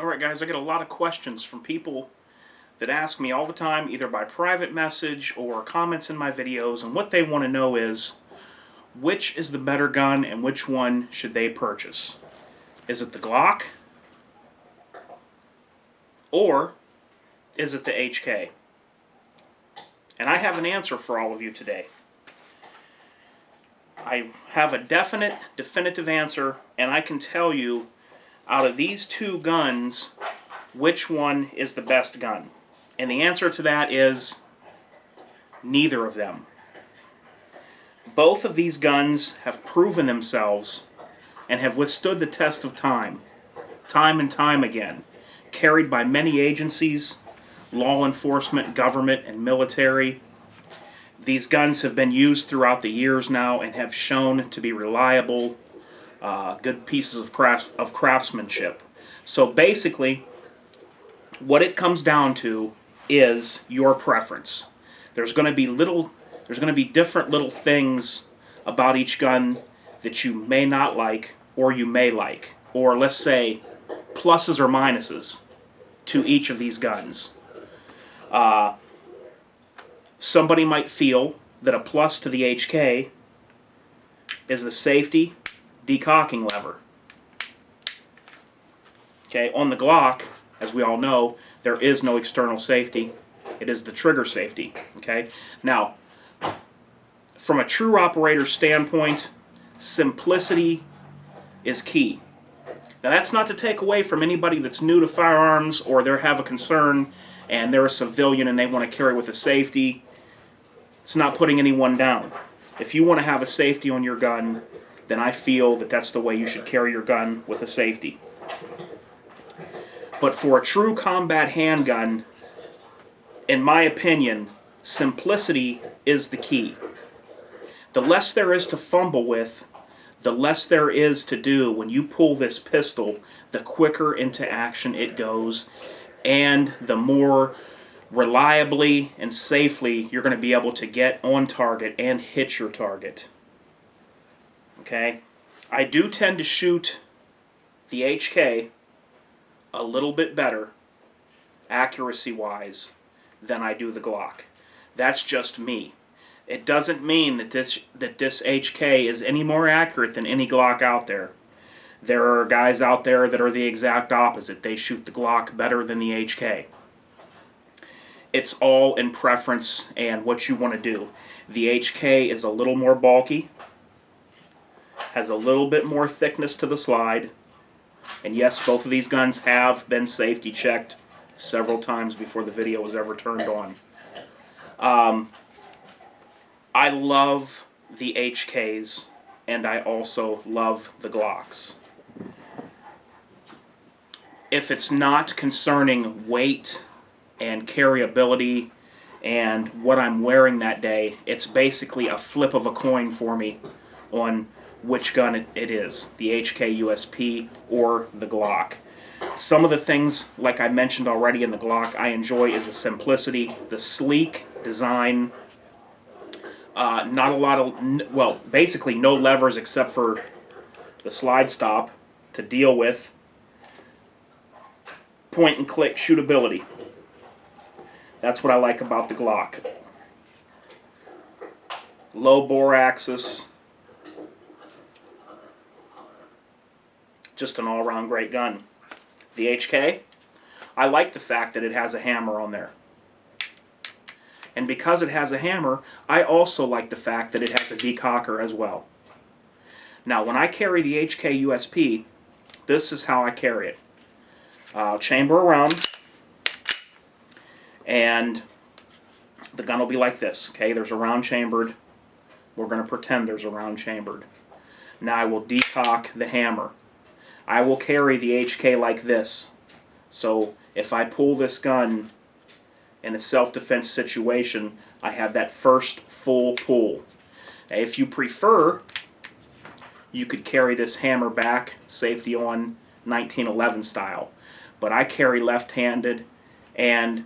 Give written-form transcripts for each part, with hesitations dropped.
Alright guys, I get a lot of questions from people that ask me all the time, either by private message or comments in my videos, and what they want to know is, which is the better gun and which one should they purchase? Is it the Glock? Or is it the HK? And I have an answer for all of you today. I have a definitive answer, and I can tell you, out of these two guns, which one is the best gun. And the answer to that is neither of them. Both of these guns have proven themselves and have withstood the test of time and time again, carried by many agencies, law enforcement, government, and military. These guns have been used throughout the years now and have shown to be reliable, good pieces of craftsmanship. So basically, what it comes down to is your preference. There's going to be different little things about each gun that you may not like or you may like, or let's say pluses or minuses to each of these guns. Somebody might feel that a plus to the HK is the safety decocking lever. Okay, on the Glock, as we all know, there is no external safety. It is the trigger safety. Okay, now, from a true operator standpoint, simplicity is key. Now, that's not to take away from anybody that's new to firearms or they have a concern and they're a civilian and they want to carry with a safety. It's not putting anyone down. If you want to have a safety on your gun, then I feel that that's the way you should carry your gun, with a safety. But for a true combat handgun, in my opinion, simplicity is the key. The less there is to fumble with, the less there is to do when you pull this pistol, the quicker into action it goes, and the more reliably and safely you're going to be able to get on target and hit your target. Okay? I do tend to shoot the HK a little bit better, accuracy-wise, than I do the Glock. That's just me. It doesn't mean that this HK is any more accurate than any Glock out there. There are guys out there that are the exact opposite. They shoot the Glock better than the HK. It's all in preference and what you want to do. The HK is a little more bulky, has a little bit more thickness to the slide, and yes, both of these guns have been safety checked several times before the video was ever turned on. I love the HKs, and I also love the Glocks. If it's not concerning weight and carryability and what I'm wearing that day, it's basically a flip of a coin for me on which gun it is, the HK USP or the Glock. Some of the things, like I mentioned already in the Glock, I enjoy is the simplicity, the sleek design, not a lot of, well, basically no levers except for the slide stop to deal with point and click shootability. That's what I like about the Glock. Low bore axis. Just an all-around great gun. The HK, I like the fact that it has a hammer on there. And because it has a hammer, I also like the fact that it has a decocker as well. Now, when I carry the HK USP, this is how I carry it. I'll chamber around, and the gun will be like this. Okay, there's a round chambered. We're going to pretend there's a round chambered. Now I will decock the hammer. I will carry the HK like this. So if I pull this gun in a self-defense situation, I have that first full pull. Now, if you prefer, you could carry this hammer back, safety on, 1911 style. But I carry left-handed, and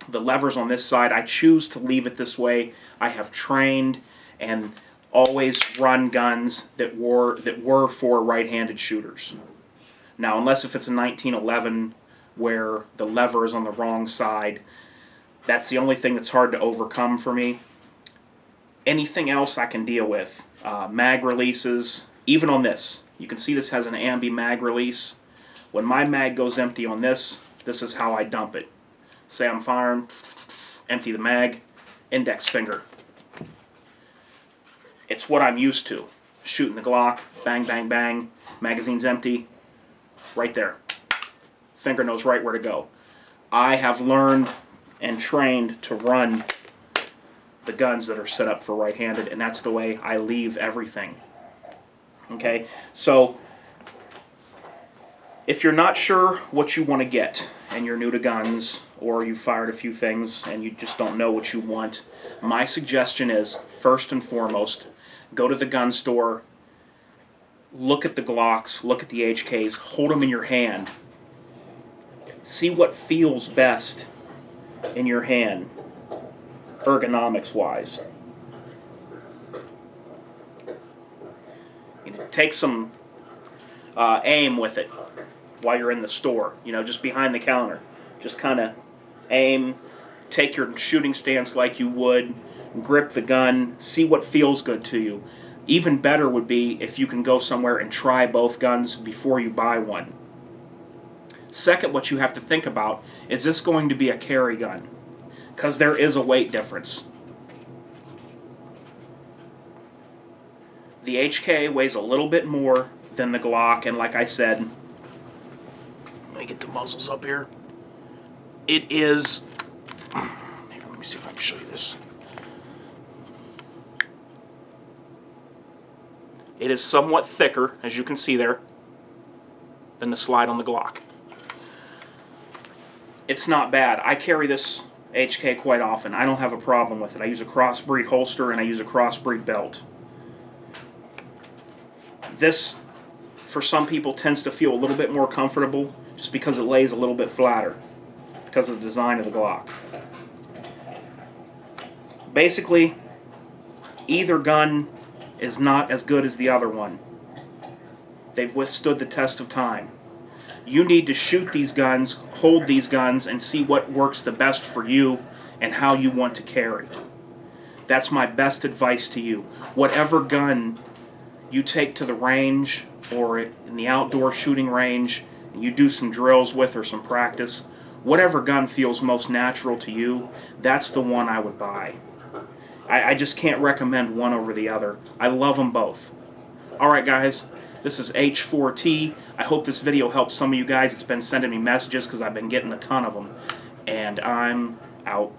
the levers on this side, I choose to leave it this way. I have trained and always run guns that were for right-handed shooters. Now, unless if it's a 1911 where the lever is on the wrong side, that's the only thing that's hard to overcome for me. Anything else I can deal with. Mag releases, even on this. You can see this has an ambi mag release. When my mag goes empty on this, this is how I dump it. Say I'm firing, empty the mag, index finger. It's what I'm used to. Shooting the Glock, bang, bang, bang, magazine's empty, right there. Finger knows right where to go. I have learned and trained to run the guns that are set up for right-handed, and that's the way I leave everything. Okay, so if you're not sure what you want to get and you're new to guns, or you fired a few things and you just don't know what you want, my suggestion is, first and foremost, go to the gun store, look at the Glocks, look at the HKs, hold them in your hand, see what feels best in your hand, ergonomics-wise. You know, take some aim with it while you're in the store, you know, just behind the counter. Just kind of aim, take your shooting stance like you would, grip the gun, see what feels good to you. Even better would be if you can go somewhere and try both guns before you buy one. Second, what you have to think about, is this going to be a carry gun? Because there is a weight difference. The HK weighs a little bit more than the Glock, and like I said, let me get the muzzles up here. It is, here, let me see if I can show you this. It is somewhat thicker, as you can see there, than the slide on the Glock. It's not bad. I carry this HK quite often. I don't have a problem with it. I use a crossbreed holster and I use a crossbreed belt. This, for some people, tends to feel a little bit more comfortable just because it lays a little bit flatter because of the design of the Glock. Basically, either gun is not as good as the other one. They've withstood the test of time. You need to shoot these guns, hold these guns, and see what works the best for you and how you want to carry. That's my best advice to you. Whatever gun you take to the range or in the outdoor shooting range and you do some drills with or some practice, whatever gun feels most natural to you, that's the one I would buy. I just can't recommend one over the other. I love them both. Alright guys, this is H4T. I hope this video helps some of you guys. It's been sending me messages because I've been getting a ton of them. And I'm out.